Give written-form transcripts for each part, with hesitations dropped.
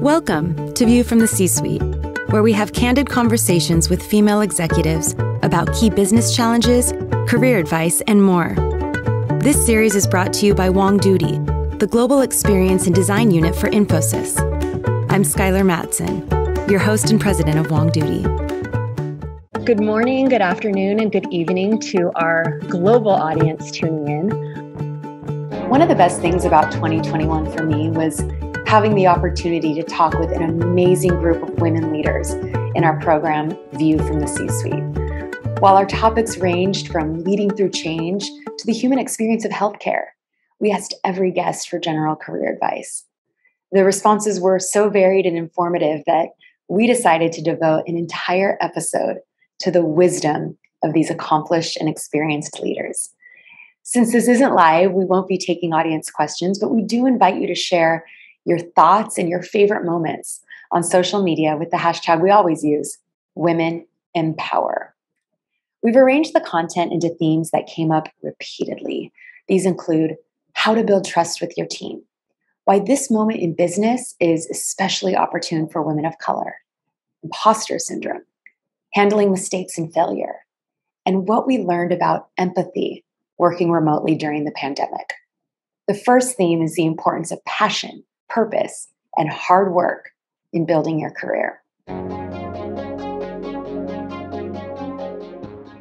Welcome to View from the C-Suite, where we have candid conversations with female executives about key business challenges, career advice, and more. This series is brought to you by Wong Doody, the Global Experience and Design Unit for Infosys. I'm Skylar Matson, your host and president of Wong Doody. Good morning, good afternoon, and good evening to our global audience tuning in. One of the best things about 2021 for me was having the opportunity to talk with an amazing group of women leaders in our program, View from the C-Suite. While our topics ranged from leading through change to the human experience of healthcare, we asked every guest for general career advice. The responses were so varied and informative that we decided to devote an entire episode to the wisdom of these accomplished and experienced leaders. Since this isn't live, we won't be taking audience questions, but we do invite you to share your thoughts and your favorite moments on social media with the hashtag we always use, Women Empower. We've arranged the content into themes that came up repeatedly. These include how to build trust with your team, why this moment in business is especially opportune for women of color, imposter syndrome, handling mistakes and failure, and what we learned about empathy working remotely during the pandemic. The first theme is the importance of passion, purpose, and hard work in building your career.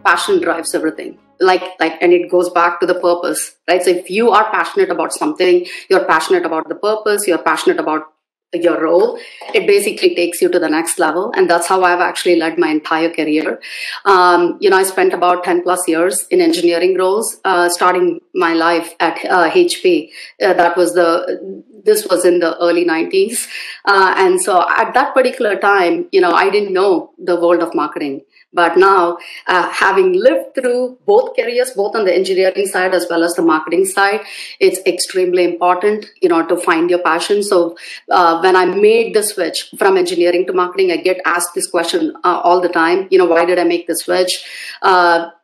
Passion drives everything. And it goes back to the purpose, right? So if you are passionate about something, you're passionate about the purpose, you're passionate about your role, it basically takes you to the next level. And that's how I've actually led my entire career. I spent about 10 plus years in engineering roles, starting my life at HP. This was in the early 90s. And so at that particular time, I didn't know the world of marketing. But now, having lived through both careers, both on the engineering side as well as the marketing side, it's extremely important, to find your passion. So when I made the switch from engineering to marketing, I get asked this question all the time. Why did I make the switch?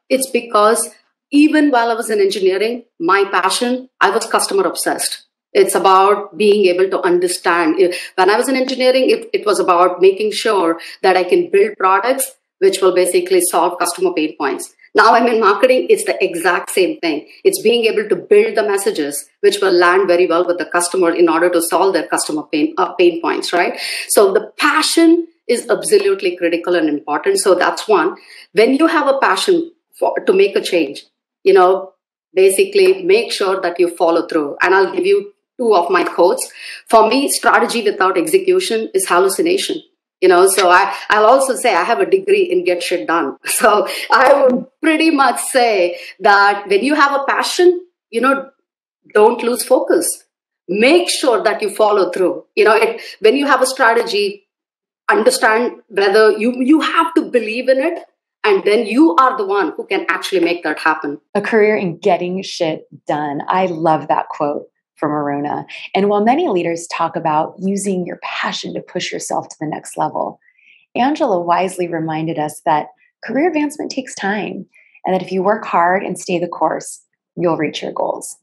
It's because even while I was in engineering, my passion, I was customer obsessed. It's about being able to understand. When I was in engineering, it was about making sure that I can build products which will basically solve customer pain points. Now I'm in marketing, it's the exact same thing. It's being able to build the messages which will land very well with the customer in order to solve their customer pain points, right? So the passion is absolutely critical and important. So that's one. When you have a passion to make a change, basically make sure that you follow through. And I'll give you two of my quotes. For me, strategy without execution is hallucination. So I'll also say I have a degree in get shit done. So I would pretty much say that when you have a passion, don't lose focus. Make sure that you follow through. When you have a strategy, understand whether you have to believe in it, and then you are the one who can actually make that happen. A career in getting shit done. I love that quote from Aruna. And while many leaders talk about using your passion to push yourself to the next level, Angela wisely reminded us that career advancement takes time, and that if you work hard and stay the course, you'll reach your goals.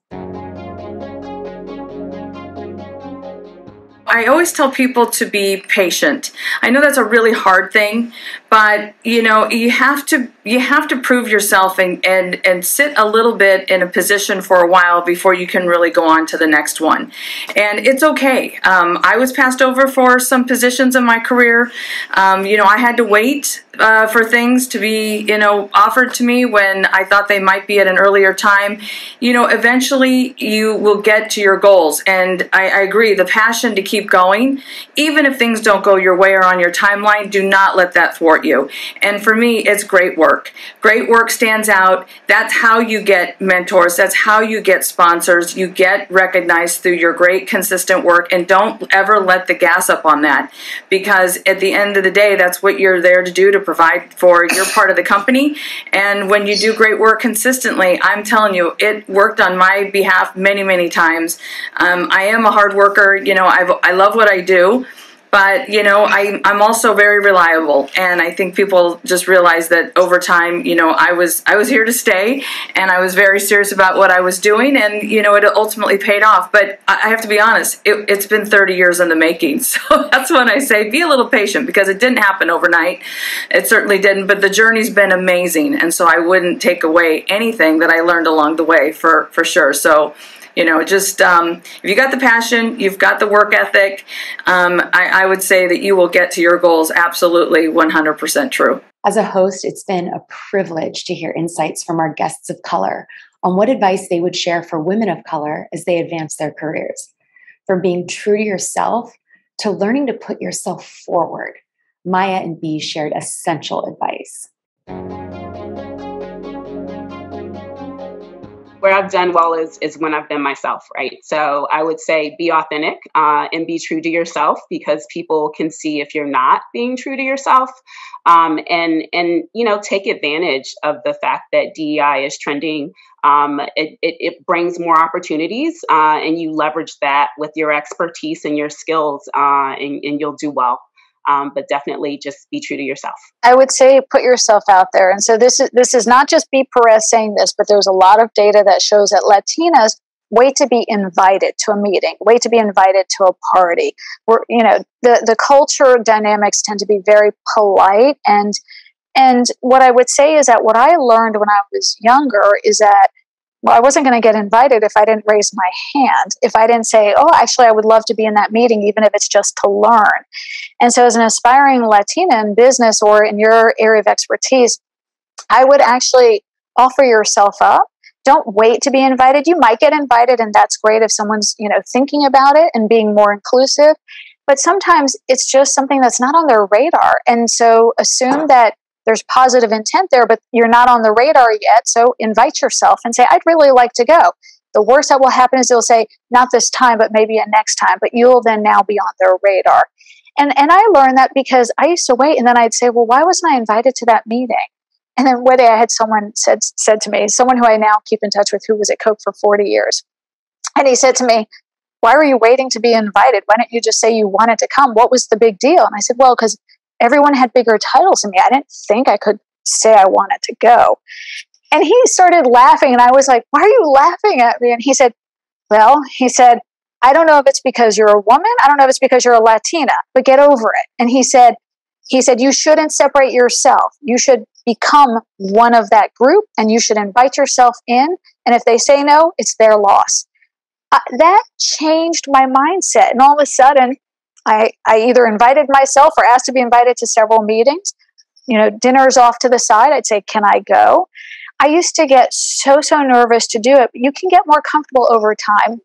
I always tell people to be patient. I know that's a really hard thing, but you have to prove yourself and sit a little bit in a position for a while before you can really go on to the next one. And it's okay. I was passed over for some positions in my career. I had to wait for things to be, offered to me when I thought they might be at an earlier time. Eventually you will get to your goals. And I agree, the passion to keep going, even if things don't go your way or on your timeline, do not let that thwart you. And for me, it's great work. Great work stands out. That's how you get mentors. That's how you get sponsors. You get recognized through your great, consistent work. And don't ever let the gas up on that, because at the end of the day, that's what you're there to do, to provide for your part of the company. And when you do great work consistently, I'm telling you, it worked on my behalf many, many times. I am a hard worker. I love what I do. But, you know, I'm also very reliable, and I think people just realize that over time, you know, I was here to stay, and I was very serious about what I was doing, and, you know, it ultimately paid off. But I have to be honest, it's been 30 years in the making, so that's when I say be a little patient, because it didn't happen overnight. It certainly didn't, but the journey's been amazing, and so I wouldn't take away anything that I learned along the way, for sure. So, you know, just if you got the passion, you've got the work ethic, I would say that you will get to your goals. Absolutely 100% true. As a host, it's been a privilege to hear insights from our guests of color on what advice they would share for women of color as they advance their careers. From being true to yourself to learning to put yourself forward, Maya and Bee shared essential advice. Where I've done well is when I've been myself, right? So I would say be authentic and be true to yourself, because people can see if you're not being true to yourself. And you know, take advantage of the fact that DEI is trending. It brings more opportunities, and you leverage that with your expertise and your skills, and you'll do well. But definitely just be true to yourself. I would say put yourself out there. And so this is not just B. Perez saying this, but there's a lot of data that shows that Latinas wait to be invited to a meeting, wait to be invited to a party. Where, you know, the culture dynamics tend to be very polite. And what I would say is that what I learned when I was younger is that, well, I wasn't going to get invited if I didn't raise my hand, if I didn't say, oh, actually, I would love to be in that meeting, even if it's just to learn. And so as an aspiring Latina in business or in your area of expertise, I would actually offer yourself up. Don't wait to be invited. You might get invited, and that's great if someone's, you know, thinking about it and being more inclusive. But sometimes it's just something that's not on their radar. And so assume that there's positive intent there, but you're not on the radar yet. So invite yourself and say, I'd really like to go. The worst that will happen is they'll say, not this time, but maybe a next time. But you'll then now be on their radar. And I learned that because I used to wait, and then I'd say, well, why wasn't I invited to that meeting? And then one day I had someone said to me, someone who I now keep in touch with, who was at Coke for 40 years. And he said to me, why were you waiting to be invited? Why didn't you just say you wanted to come? What was the big deal? And I said, well, because everyone had bigger titles than me. I didn't think I could say I wanted to go. And he started laughing, and I was like, why are you laughing at me? And he said, I don't know if it's because you're a woman. I don't know if it's because you're a Latina, but get over it. And he said, you shouldn't separate yourself. You should become one of that group, and you should invite yourself in. And if they say no, it's their loss. That changed my mindset. And all of a sudden, I either invited myself or asked to be invited to several meetings. You know, dinner's off to the side. I'd say, can I go? I used to get so nervous to do it. But you can get more comfortable over time.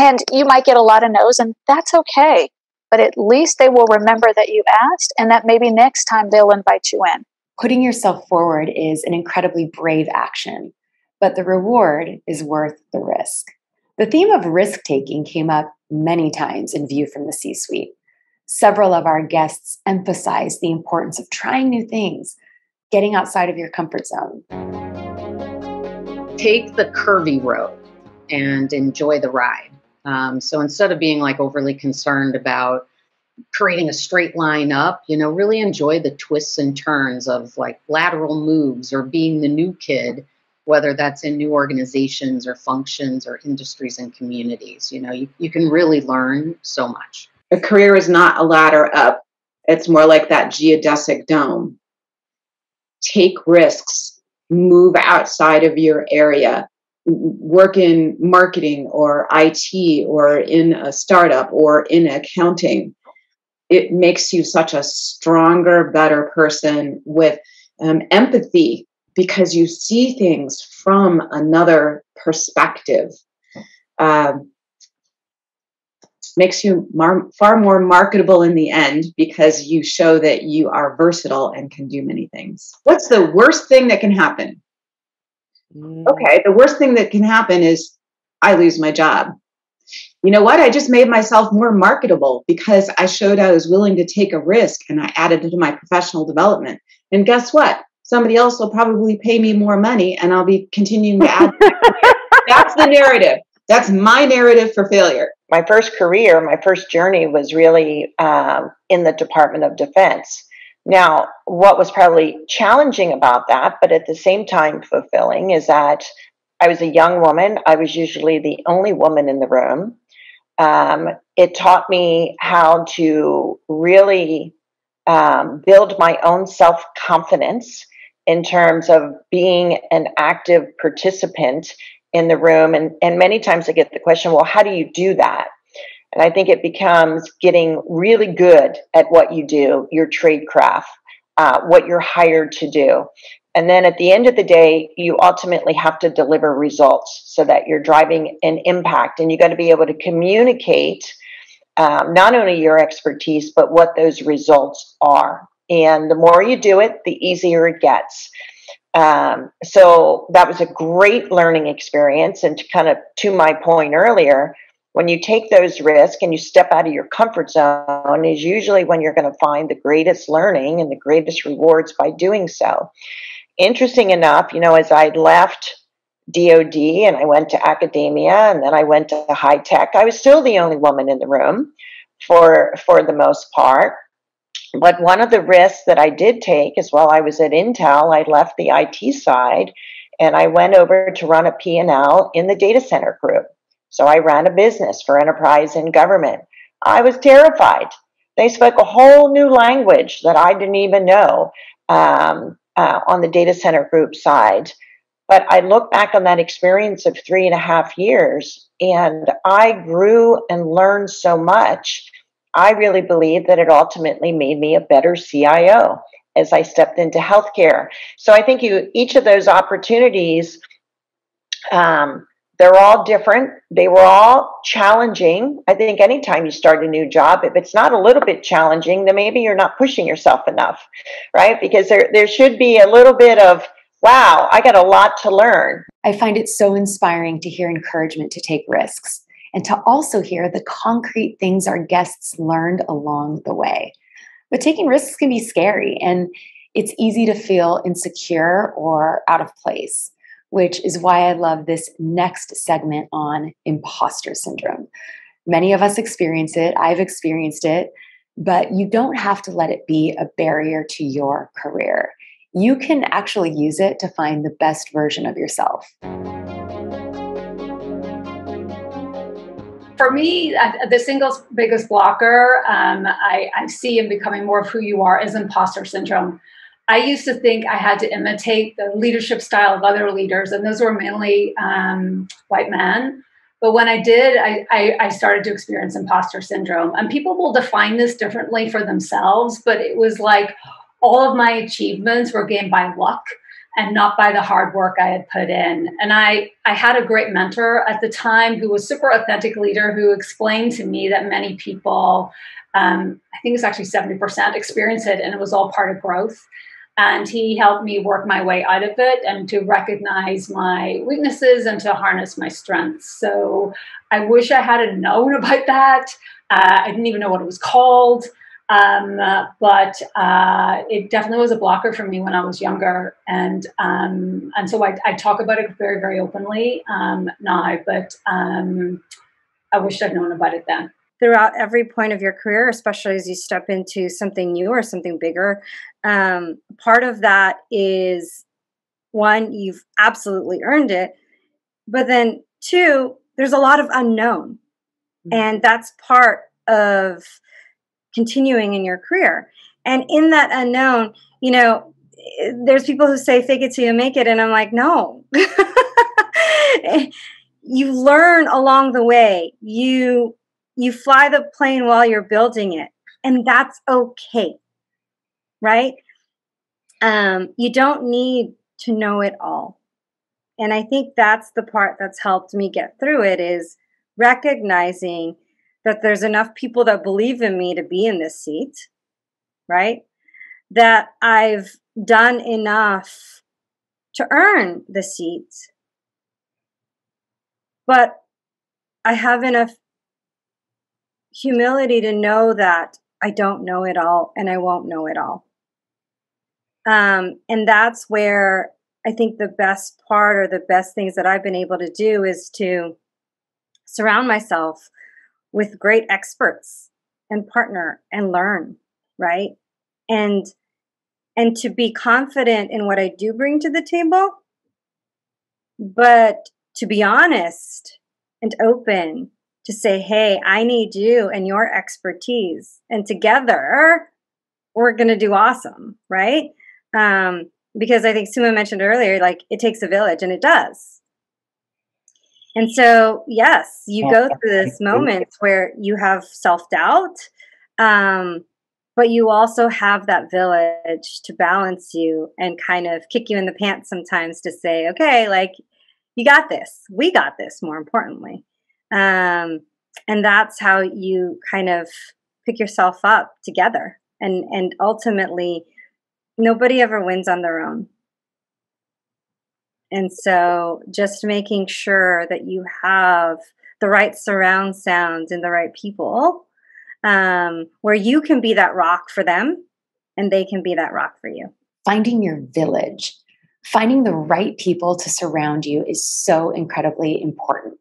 And you might get a lot of no's, and that's okay. But at least they will remember that you asked, and that maybe next time they'll invite you in. Putting yourself forward is an incredibly brave action, but the reward is worth the risk. The theme of risk-taking came up many times in View from the C-Suite. Several of our guests emphasized the importance of trying new things, getting outside of your comfort zone. Take the curvy road and enjoy the ride. So instead of being like overly concerned about creating a straight line up, you know, really enjoy the twists and turns of like lateral moves or being the new kid, whether that's in new organizations or functions or industries and communities. You know, you can really learn so much. A career is not a ladder up. It's more like that geodesic dome. Take risks, move outside of your area, work in marketing or IT or in a startup or in accounting. It makes you such a stronger, better person with empathy, because you see things from another perspective. Makes you far more marketable in the end, because you show that you are versatile and can do many things. What's the worst thing that can happen? Okay, the worst thing that can happen is I lose my job. You know what? I just made myself more marketable because I showed I was willing to take a risk, and I added it to my professional development. And guess what? Somebody else will probably pay me more money, and I'll be continuing to add. That's the narrative. That's my narrative for failure. my first career, my first journey was really in the Department of Defense. Now, what was probably challenging about that, but at the same time fulfilling, is that I was a young woman. I was usually the only woman in the room. It taught me how to really build my own self-confidence in terms of being an active participant in the room. And many times I get the question, well, how do you do that? And I think it becomes getting really good at what you do, your trade craft, what you're hired to do. And then at the end of the day, you ultimately have to deliver results so that you're driving an impact. And you got to be able to communicate not only your expertise, but what those results are. And the more you do it, the easier it gets. So that was a great learning experience. And to my point earlier, when you take those risks and you step out of your comfort zone is usually when you're going to find the greatest learning and the greatest rewards by doing so. Interesting enough, as I left DOD and I went to academia and then I went to high tech, I was still the only woman in the room for the most part. But one of the risks that I did take is while I was at Intel, I left the IT side and I went over to run a P&L in the data center group. So I ran a business for enterprise and government. I was terrified. They spoke a whole new language that I didn't even know on the data center group side. But I look back on that experience of 3.5 years and I grew and learned so much. I really believe that it ultimately made me a better CIO as I stepped into healthcare. So I think each of those opportunities, they're all different. They were all challenging. I think anytime you start a new job, if it's not a little bit challenging, then maybe you're not pushing yourself enough, right? Because there should be a little bit of, wow, I got a lot to learn. I find it so inspiring to hear encouragement to take risks and to also hear the concrete things our guests learned along the way. But taking risks can be scary and it's easy to feel insecure or out of place, which is why I love this next segment on imposter syndrome. Many of us experience it. I've experienced it, but you don't have to let it be a barrier to your career. You can actually use it to find the best version of yourself. For me, the single biggest blocker I see in becoming more of who you are is imposter syndrome. I used to think I had to imitate the leadership style of other leaders, and those were mainly white men. But when I did, I started to experience imposter syndrome. And people will define this differently for themselves, but it was like all of my achievements were gained by luck and not by the hard work I had put in. And I had a great mentor at the time who was a super authentic leader who explained to me that many people, I think it's actually 70%, experience it, and it was all part of growth. And he helped me work my way out of it and to recognize my weaknesses and to harness my strengths. So I wish I had known about that. I didn't even know what it was called. But it definitely was a blocker for me when I was younger. And so I talk about it very, very openly now, but I wish I'd known about it then. Throughout every point of your career, especially as you step into something new or something bigger, part of that is, one, you've absolutely earned it, but then two, there's a lot of unknown. Mm-hmm. And that's part of continuing in your career. And in that unknown, there's people who say, fake it till you make it. And I'm like, no. You learn along the way. You fly the plane while you're building it. And that's okay. Right? You don't need to know it all. And I think that's the part that's helped me get through it, is recognizing that there's enough people that believe in me to be in this seat, right? That I've done enough to earn the seat, but I have enough humility to know that I don't know it all and I won't know it all. And that's where I think the best part or the best things that I've been able to do is to surround myself with great experts and partner and learn, right? And to be confident in what I do bring to the table, but to be honest and open to say, hey, I need you and your expertise, and together we're going to do awesome, right? Because I think Suma mentioned earlier, like, it takes a village, and it does. And so, yes, you go through this moment where you have self-doubt, but you also have that village to balance you and kind of kick you in the pants sometimes to say, okay, like, you got this. We got this, more importantly. And that's how you kind of pick yourself up together. And ultimately, nobody ever wins on their own. And so just making sure that you have the right surround sound and the right people, where you can be that rock for them and they can be that rock for you. Finding your village, finding the right people to surround you is so incredibly important,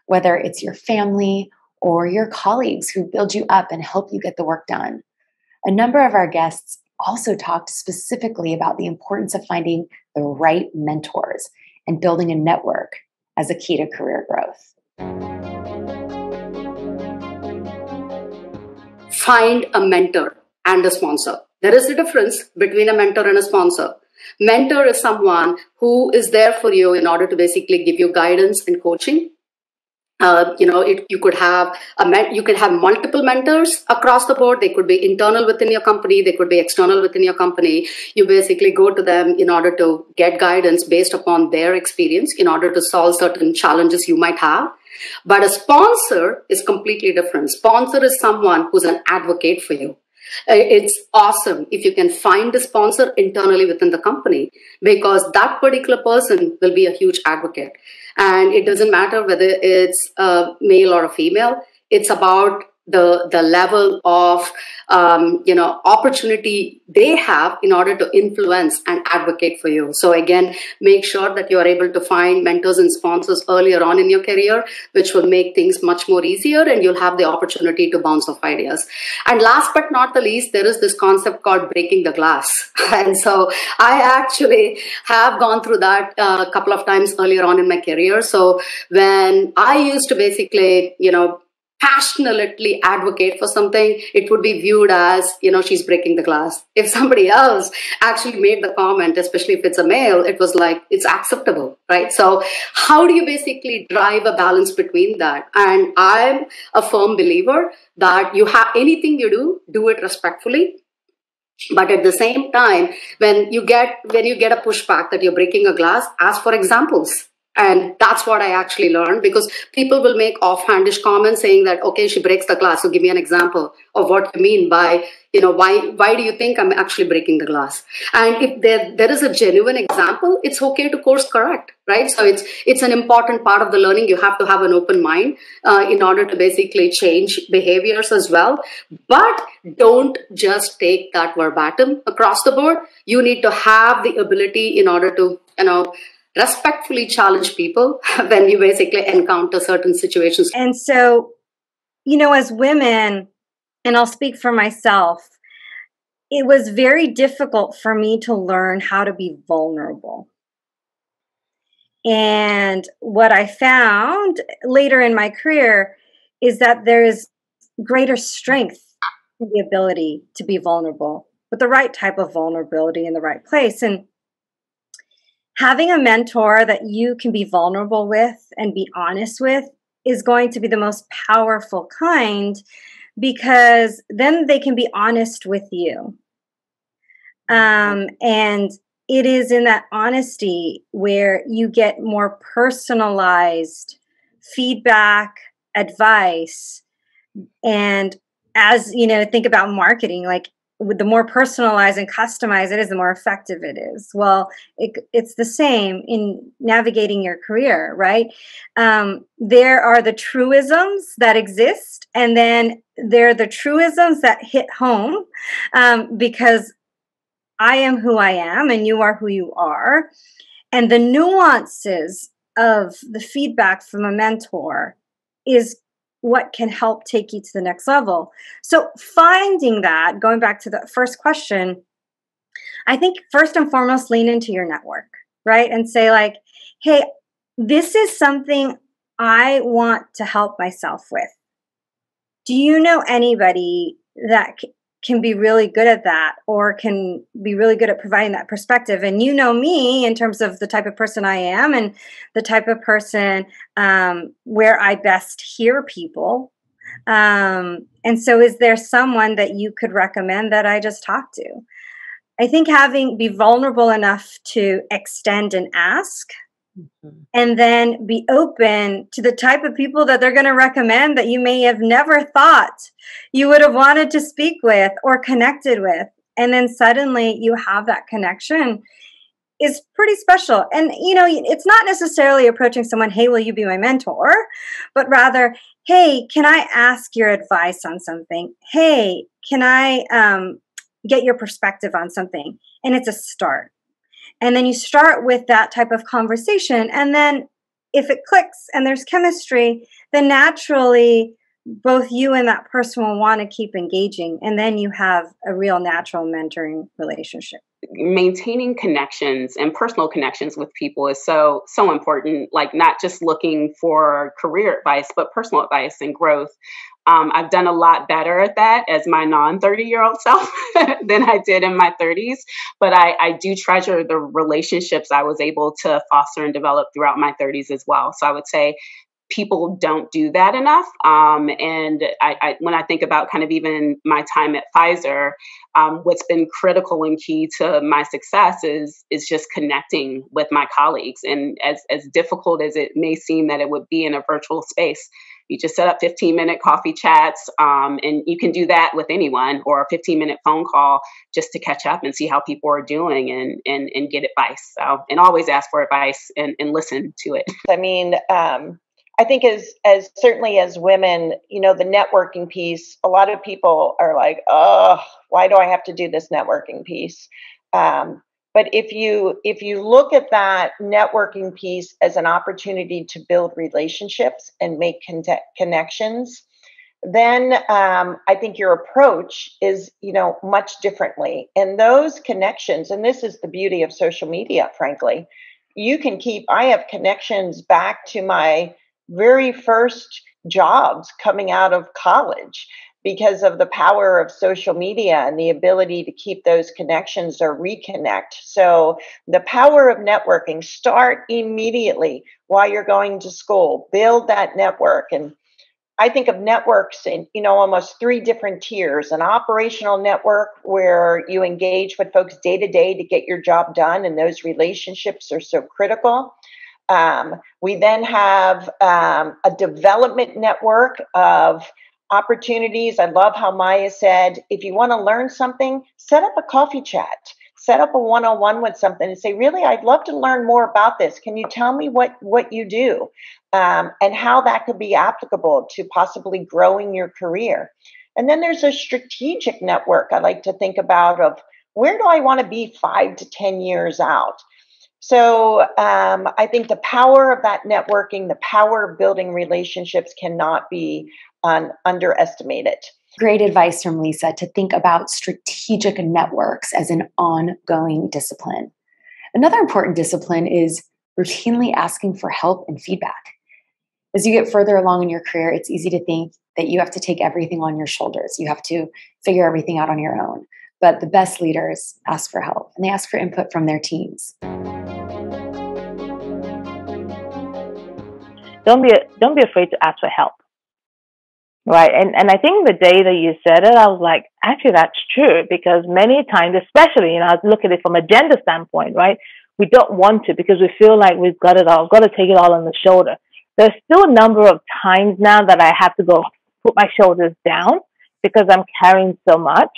whether it's your family or your colleagues who build you up and help you get the work done. A number of our guests also talked specifically about the importance of finding the right mentors and building a network as a key to career growth. Find a mentor and a sponsor. There is a difference between a mentor and a sponsor. Mentor is someone who is there for you in order to basically give you guidance and coaching. You could have multiple mentors across the board. They could be internal within your company. They could be external within your company. You basically go to them in order to get guidance based upon their experience in order to solve certain challenges you might have. But a sponsor is completely different. Sponsor is someone who's an advocate for you. It's awesome if you can find a sponsor internally within the company, because that particular person will be a huge advocate. And it doesn't matter whether it's a male or a female. It's about the level of opportunity they have in order to influence and advocate for you. So again, make sure that you are able to find mentors and sponsors earlier on in your career, which will make things much more easier, and you'll have the opportunity to bounce off ideas. And last but not the least, there is this concept called breaking the glass. And so I actually have gone through that a couple of times earlier on in my career. So when I used to basically, passionately advocate for something, it would be viewed as, she's breaking the glass. If somebody else actually made the comment, especially if it's a male, it was like, it's acceptable, right? So how do you basically drive a balance between that? And I'm a firm believer that you have anything you do it respectfully. But at the same time, when you get a pushback that you're breaking a glass, ask for examples. And that's what I actually learned, because people will make offhandish comments saying that, okay, she breaks the glass. So give me an example of what you mean by, why do you think I'm actually breaking the glass? And if there is a genuine example, it's okay to course correct, right? So it's an important part of the learning. You have to have an open mind in order to basically change behaviors as well. But don't just take that verbatim across the board. You need to have the ability in order to, respectfully challenge people when you basically encounter certain situations. And so, as women, and I'll speak for myself, it was very difficult for me to learn how to be vulnerable. And what I found later in my career is that there is greater strength in the ability to be vulnerable, with the right type of vulnerability in the right place. And having a mentor that you can be vulnerable with and be honest with is going to be the most powerful kind, because then they can be honest with you. And it is in that honesty where you get more personalized feedback, advice. And as think about marketing, like, the more personalized and customized it is, the more effective it is. Well, it's the same in navigating your career, right? There are the truisms that exist, and then there are the truisms that hit home, because I am who I am and you are who you are. And the nuances of the feedback from a mentor is what can help take you to the next level. So finding that, going back to the first question, I think first and foremost, lean into your network, right? And say like, hey, this is something I want to help myself with. Do you know anybody that can be really good at that, or can be really good at providing that perspective? And you know me in terms of the type of person I am and the type of person where I best hear people. And so is there someone that you could recommend that I just talk to? I think be vulnerable enough to extend and ask, and then be open to the type of people that they're going to recommend that you may have never thought you would have wanted to speak with or connected with. And then suddenly you have that connection is pretty special. And, you know, it's not necessarily approaching someone, hey, will you be my mentor? But rather, hey, can I ask your advice on something? Hey, can I get your perspective on something? And it's a start. And then you start with that type of conversation. And then if it clicks and there's chemistry, then naturally both you and that person will want to keep engaging. And then you have a real natural mentoring relationship. Maintaining connections and personal connections with people is so important, like not just looking for career advice, but personal advice and growth. I've done a lot better at that as my non-30-year-old self than I did in my 30s. But I do treasure the relationships I was able to foster and develop throughout my 30s as well. So I would say people don't do that enough. And I when I think about kind of even my time at Pfizer, what's been critical and key to my success is just connecting with my colleagues. And as difficult as it may seem that it would be in a virtual space, you just set up 15-minute coffee chats, and you can do that with anyone, or a 15-minute phone call just to catch up and see how people are doing and get advice. So, and always ask for advice and listen to it. I mean, I think as certainly as women, you know, the networking piece, a lot of people are like, oh, why do I have to do this networking piece? But if you look at that networking piece as an opportunity to build relationships and make connections, then I think your approach is, you know, much differently. And those connections, and this is the beauty of social media, frankly, I have connections back to my very first jobs coming out of college, because of the power of social media and the ability to keep those connections or reconnect. So the power of networking, start immediately while you're going to school, build that network. And I think of networks in, you know, almost 3 different tiers: an operational network where you engage with folks day to day to get your job done, and those relationships are so critical. We then have a development network of opportunities. I love how Maya said, if you want to learn something, set up a coffee chat, set up a one-on-one with something and say, really, I'd love to learn more about this. Can you tell me what you do, and how that could be applicable to possibly growing your career? And then there's a strategic network I like to think about of, where do I want to be 5 to 10 years out? So I think the power of that networking, the power of building relationships cannot be underestimated. Great advice from Lisa to think about strategic networks as an ongoing discipline. Another important discipline is routinely asking for help and feedback. As you get further along in your career, it's easy to think that you have to take everything on your shoulders. You have to figure everything out on your own. But the best leaders ask for help, and they ask for input from their teams. Don't be afraid to ask for help. Right. And I think the day that you said it, I was like, actually, that's true, because many times, especially, you know, I look at it from a gender standpoint, right? We don't want to, because we feel like we've got it all, got to take it all on the shoulder. There's still a number of times now that I have to go put my shoulders down because I'm carrying so much.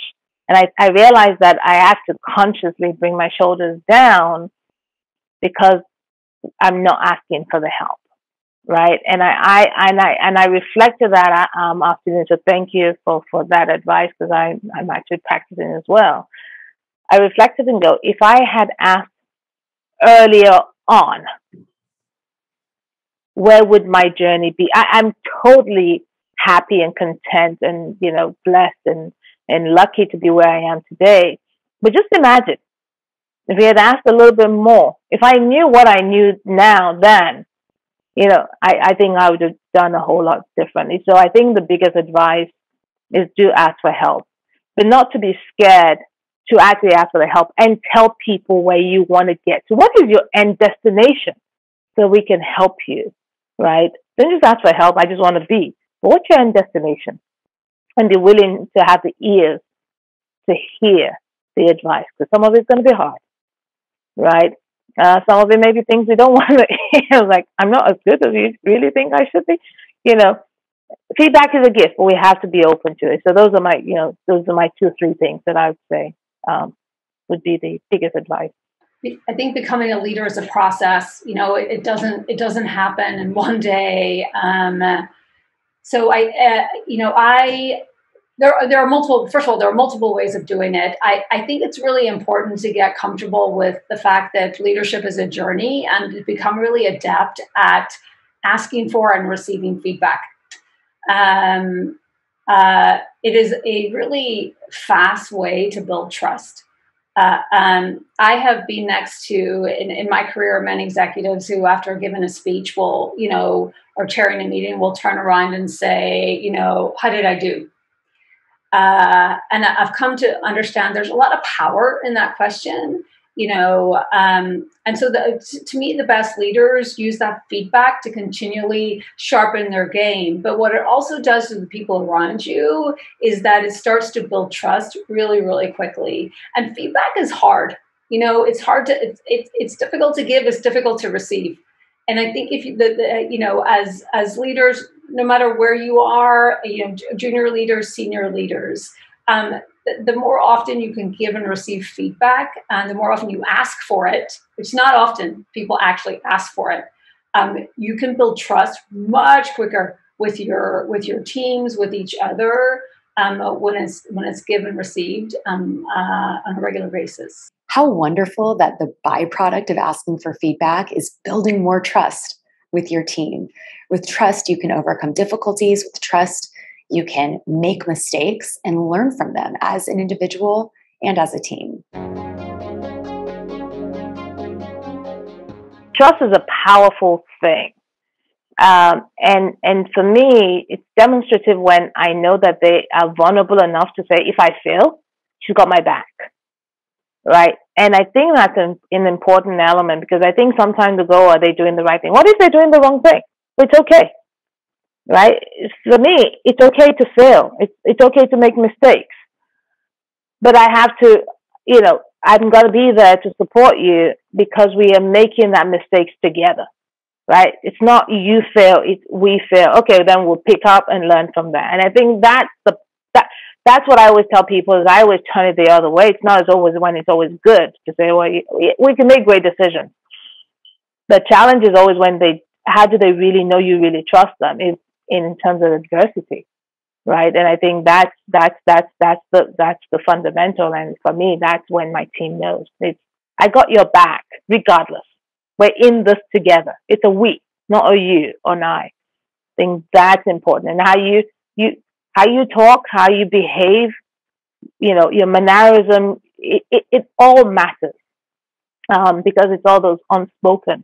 And I realize that I have to consciously bring my shoulders down because I'm not asking for the help. Right. And I reflected that afternoon. So thank you for that advice, because I'm actually practicing as well. I reflected and go, if I had asked earlier on, where would my journey be? I'm totally happy and content and, you know, blessed and lucky to be where I am today. But just imagine if we had asked a little bit more. If I knew what I knew now then, you know, I think I would have done a whole lot differently. So I think the biggest advice is do ask for help, but not to be scared to actually ask for the help and tell people where you want to get to. What is your end destination so we can help you, right? Don't just ask for help. I just want to be. But what's your end destination? And be willing to have the ears to hear the advice, because some of it's going to be hard, right? Some of it may be things we don't want to hear, like, I'm not as good as you really think I should be. You know, feedback is a gift, but we have to be open to it. So those are my 2 or 3 things that I would say would be the biggest advice. I think becoming a leader is a process. You know, it doesn't happen in one day. So there are multiple. First of all, there are multiple ways of doing it. I think it's really important to get comfortable with the fact that leadership is a journey, and to become really adept at asking for and receiving feedback. It is a really fast way to build trust. I have been next to, in my career, many executives who, after giving a speech, will, you know, or chairing a meeting, will turn around and say, you know, how did I do? And I've come to understand there's a lot of power in that question, you know, and so to me, the best leaders use that feedback to continually sharpen their game. But what it also does to the people around you is that it starts to build trust really, really quickly. And feedback is hard. You know, it's hard to, it's difficult to give, it's difficult to receive. And I think if you, you know, as leaders, no matter where you are, you know, junior leaders, senior leaders, the more often you can give and receive feedback, and the more often you ask for it, which not often people actually ask for it, you can build trust much quicker with your teams, with each other, when it's given and received on a regular basis. How wonderful that the byproduct of asking for feedback is building more trust with your team. With trust, you can overcome difficulties. With trust, you can make mistakes and learn from them as an individual and as a team. Trust is a powerful thing. And for me, it's demonstrative when I know that they are vulnerable enough to say, if I fail, she's got my back. Right? And I think that's an important element, because I think sometimes they go, are they doing the right thing? What if they're doing the wrong thing? It's okay. Right? For me, it's okay to fail. It's okay to make mistakes. But I have to, you know, I'm going to be there to support you, because we are making that mistakes together. Right? It's not you fail, it's we fail. Okay, then we'll pick up and learn from that. And I think that's what I always tell people, is I always turn it the other way. It's not as always when it's always good to say, well, we can make great decisions. The challenge is always when how do they really know you really trust them in terms of adversity, right? And I think that's the fundamental. And for me, that's when my team knows I got your back regardless. We're in this together. It's a we, not a you or an I. I think that's important. And how you talk, how you behave, you know, your mannerism, it all matters, because it's all those unspoken,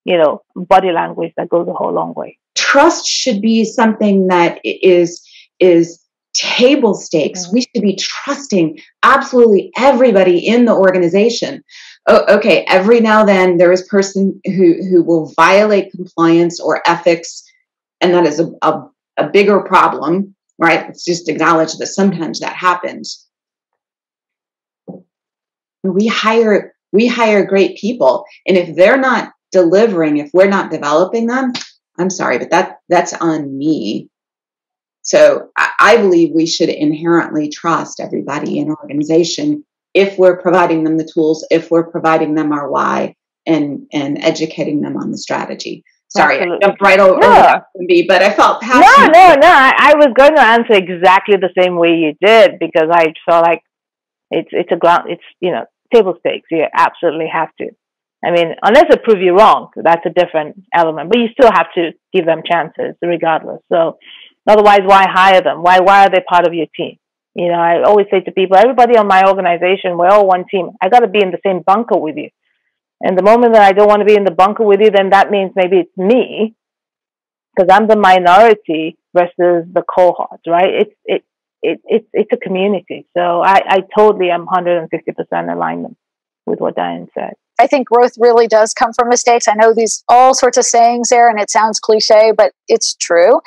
you know, body language that goes a whole long way. Trust should be something that is table stakes. Mm-hmm. We should be trusting absolutely everybody in the organization. Oh, okay, every now and then there is a person who will violate compliance or ethics, and that is a bigger problem. Right? Let's just acknowledge that sometimes that happens. We hire great people, and if they're not delivering, if we're not developing them, I'm sorry, but that's on me. So I believe we should inherently trust everybody in an organization if we're providing them the tools, if we're providing them our why, and educating them on the strategy. Sorry, absolutely. I jumped right over that, but I felt passionate. No. I was going to answer exactly the same way you did, because I felt like it's table stakes. You absolutely have to. I mean, unless they prove you wrong, that's a different element. But you still have to give them chances, regardless. So, Otherwise, why hire them? Why are they part of your team? You know, I always say to people, everybody on my organization, we're all one team. I got to be in the same bunker with you. And the moment that I don't want to be in the bunker with you, then that means maybe it's me, because I'm the minority versus the cohort, right? It's a community. So I totally am 150% alignment with what Diane said. I think growth really does come from mistakes. I know these all sorts of sayings there, and it sounds cliche, but it's true.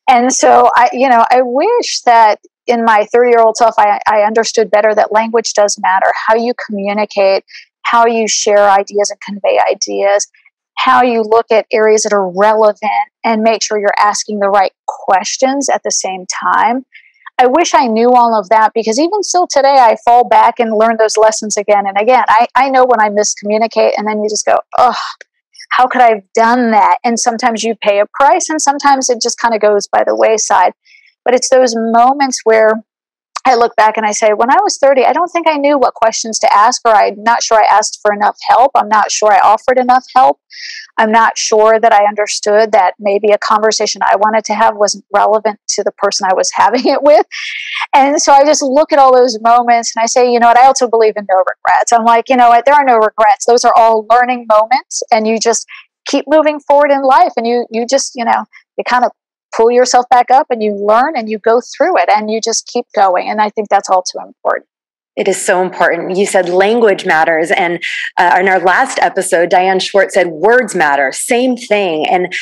And so I wish that in my 30-year-old self, I understood better that language does matter. How you communicate, how you share ideas and convey ideas, how you look at areas that are relevant and make sure you're asking the right questions at the same time. I wish I knew all of that, because even still today, I fall back and learn those lessons again and again. I know when I miscommunicate, and then you just go, oh, how could I have done that? And sometimes you pay a price, and sometimes it just kind of goes by the wayside. But it's those moments where I look back and I say, when I was 30, I don't think I knew what questions to ask, or I'm not sure I asked for enough help. I'm not sure I offered enough help. I'm not sure that I understood that maybe a conversation I wanted to have wasn't relevant to the person I was having it with. And so I just look at all those moments and I say, you know what, I also believe in no regrets. I'm like, you know what, there are no regrets. Those are all learning moments, and you just keep moving forward in life, and you just, you kind of pull yourself back up and you learn and you go through it and you just keep going. And I think that's all too important. It is so important. You said language matters. And in our last episode, Diane Schwartz said words matter. Same thing. And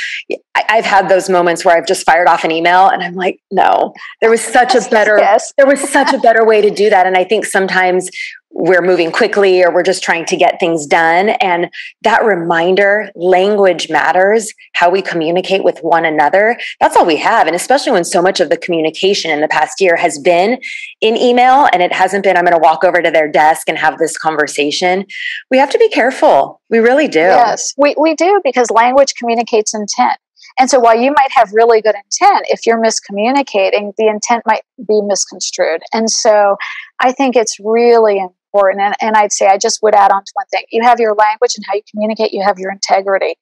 I've had those moments where I've just fired off an email and I'm like, no, there was such a better, there was such a better way to do that. And I think sometimes we're moving quickly or we're just trying to get things done. And that reminder, language matters, how we communicate with one another. That's all we have. And especially when so much of the communication in the past year has been in email and it hasn't been, I'm going to walk over to their desk and have this conversation. We have to be careful. We really do. Yes, we do, because language communicates intent. And so while you might have really good intent, if you're miscommunicating, the intent might be misconstrued. And so I think it's really important. And I'd say, I just would add on to one thing. You have your language and how you communicate, you have your integrity.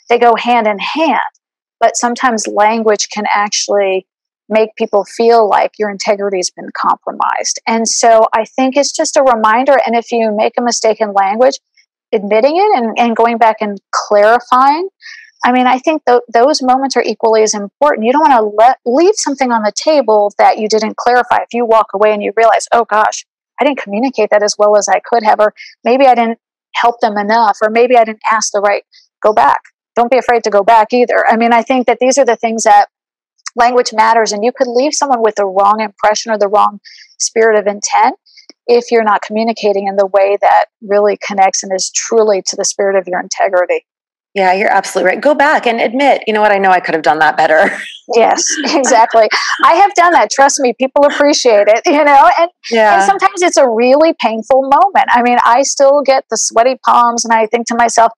They go hand in hand. But sometimes language can actually make people feel like your integrity has been compromised. And so I think it's just a reminder. And if you make a mistake in language, admitting it and going back and clarifying. I mean, I think those moments are equally as important. You don't want to leave something on the table that you didn't clarify. If you walk away and you realize, oh gosh, I didn't communicate that as well as I could have, or maybe I didn't help them enough, or maybe I didn't ask the right, go back. Don't be afraid to go back either. I mean, I think that these are the things that language matters, and you could leave someone with the wrong impression or the wrong spirit of intent if you're not communicating in the way that really connects and is truly to the spirit of your integrity. Yeah, you're absolutely right. Go back and admit, you know what, I know I could have done that better. Yes, exactly. I have done that. Trust me, people appreciate it, and sometimes it's a really painful moment. I mean, I still get the sweaty palms and I think to myself,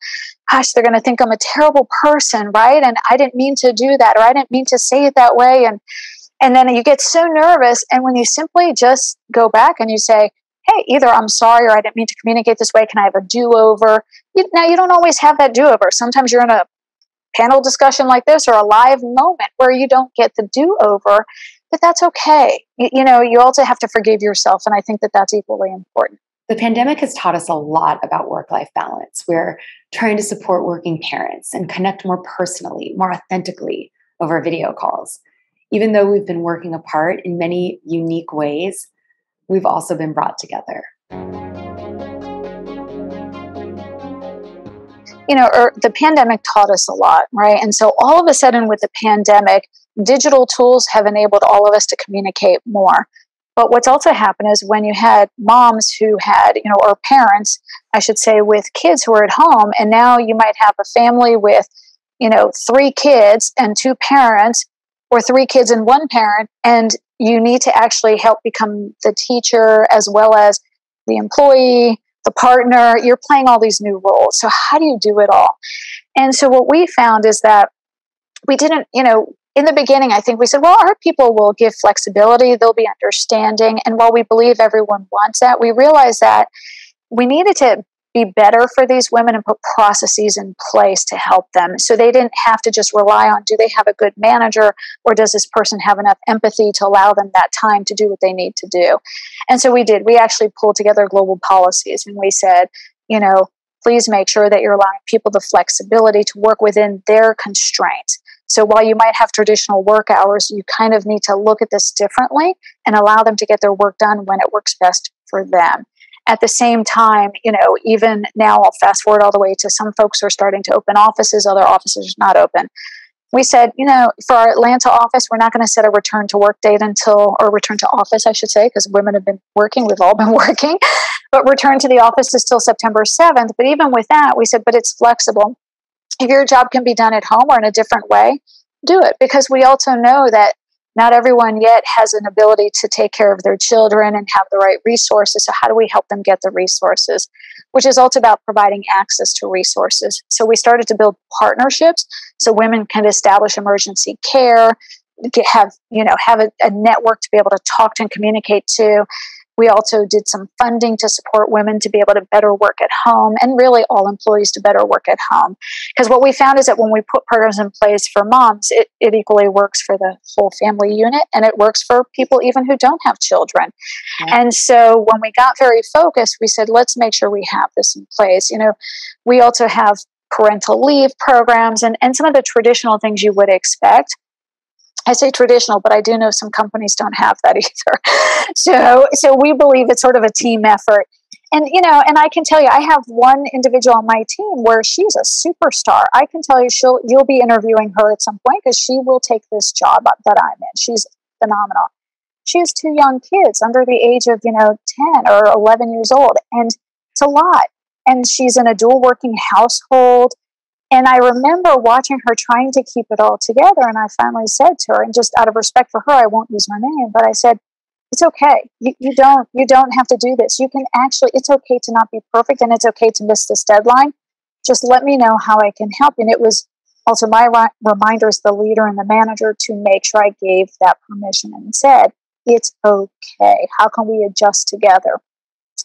gosh, they're going to think I'm a terrible person, right? And I didn't mean to do that, or I didn't mean to say it that way. And then you get so nervous. And when you simply just go back and you say, hey, either I'm sorry or I didn't mean to communicate this way. Can I have a do-over? Now, you don't always have that do-over. Sometimes you're in a panel discussion like this or a live moment where you don't get the do-over, but that's okay. You also have to forgive yourself, and I think that that's equally important. The pandemic has taught us a lot about work-life balance. We're trying to support working parents and connect more personally, more authentically over video calls. Even though we've been working apart in many unique ways, we've also been brought together. The pandemic taught us a lot, right? And so all of a sudden with the pandemic, digital tools have enabled all of us to communicate more. But what's also happened is when you had moms who had, or parents, I should say, with kids who are at home, and now you might have a family with, 3 kids and 2 parents, or 3 kids and 1 parent, and you need to actually help become the teacher as well as the employee, the partner. You're playing all these new roles. So how do you do it all? And so what we found is that we didn't, in the beginning, I think we said, well, our people will give flexibility. They'll be understanding. And while we believe everyone wants that, we realized that we needed to be better for these women and put processes in place to help them. So they didn't have to just rely on, do they have a good manager, or does this person have enough empathy to allow them that time to do what they need to do? And so we did. We actually pulled together global policies, and we said, please make sure that you're allowing people the flexibility to work within their constraints. So while you might have traditional work hours, you kind of need to look at this differently and allow them to get their work done when it works best for them. At the same time, even now, I'll fast forward all the way to some folks are starting to open offices, other offices are not open. We said, for our Atlanta office, we're not going to set a return to work date or return to office, I should say, because women have been working, we've all been working, but return to the office is still September 7th. But even with that, we said, but it's flexible. If your job can be done at home or in a different way, do it, because we also know that not everyone yet has an ability to take care of their children and have the right resources. So how do we help them get the resources? Which is also about providing access to resources. So we started to build partnerships so women can establish emergency care, have a network to be able to talk to and communicate to. We also did some funding to support women to be able to better work at home, and really all employees to better work at home. Because what we found is that when we put programs in place for moms, it equally works for the whole family unit, and it works for people even who don't have children. Yeah. And so when we got very focused, we said, let's make sure we have this in place. We also have parental leave programs and some of the traditional things you would expect. I say traditional, but I do know some companies don't have that either. So we believe it's sort of a team effort. And, and I can tell you, I have one individual on my team where she's a superstar. I can tell you you'll be interviewing her at some point because she will take this job that I'm in. She's phenomenal. She has 2 young kids under the age of, 10 or 11 years old. And it's a lot. And she's in a dual working household. And I remember watching her trying to keep it all together. And I finally said to her, and just out of respect for her, I won't use her name, but I said, it's okay. You don't have to do this. You can it's okay to not be perfect, and it's okay to miss this deadline. Just let me know how I can help. And it was also my reminder as the leader and the manager to make sure I gave that permission and said, it's okay. How can we adjust together?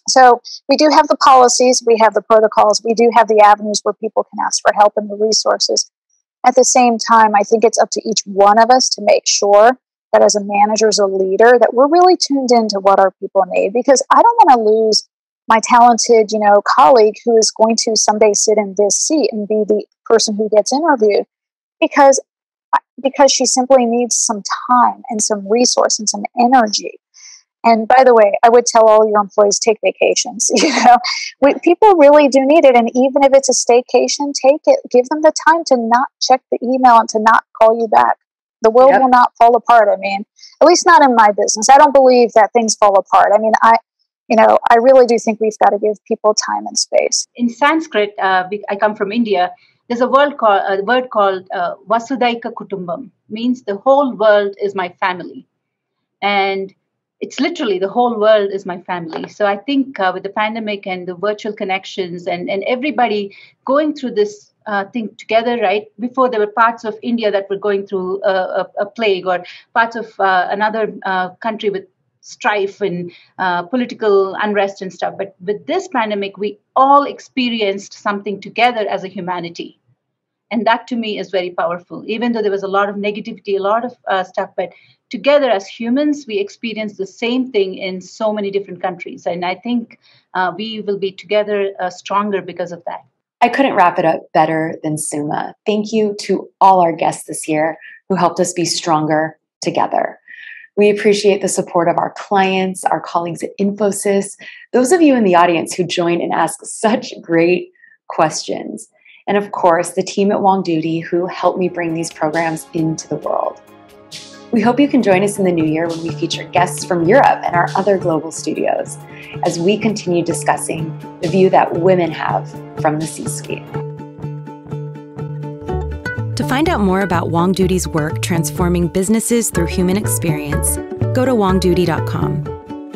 So we do have the policies, we have the protocols, we do have the avenues where people can ask for help and the resources. At the same time, I think it's up to each one of us to make sure that as a manager, as a leader, that we're really tuned into what our people need, because I don't want to lose my talented, colleague who is going to someday sit in this seat and be the person who gets interviewed because she simply needs some time and some resource and some energy. And by the way, I would tell all your employees, take vacations. People really do need it. And even if it's a staycation, take it. Give them the time to not check the email and to not call you back. The world will not fall apart. I mean, at least not in my business. I don't believe that things fall apart. I mean, I really do think we've got to give people time and space. In Sanskrit, I come from India. There's a word called Vasudaika Kutumbam, means the whole world is my family. And it's literally the whole world is my family. So I think with the pandemic and the virtual connections and everybody going through this thing together, right? Before there were parts of India that were going through a plague, or parts of another country with strife and political unrest and stuff. But with this pandemic, we all experienced something together as a humanity. And that to me is very powerful, even though there was a lot of negativity, a lot of stuff. But together as humans, we experience the same thing in so many different countries. And I think we will be together stronger because of that. I couldn't wrap it up better than Suma. Thank you to all our guests this year who helped us be stronger together. We appreciate the support of our clients, our colleagues at Infosys, those of you in the audience who join and ask such great questions. And of course, the team at Wong Duty who helped me bring these programs into the world. We hope you can join us in the new year when we feature guests from Europe and our other global studios as we continue discussing the view that women have from the C-suite. To find out more about Wong Duty's work transforming businesses through human experience, go to wongduty.com.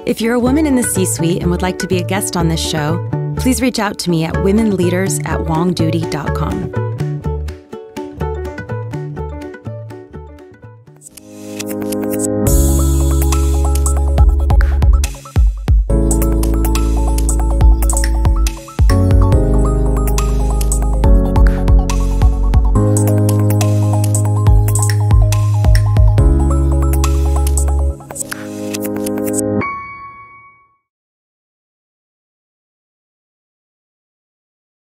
If you're a woman in the C-suite and would like to be a guest on this show, please reach out to me at womenleaders@wongduty.com.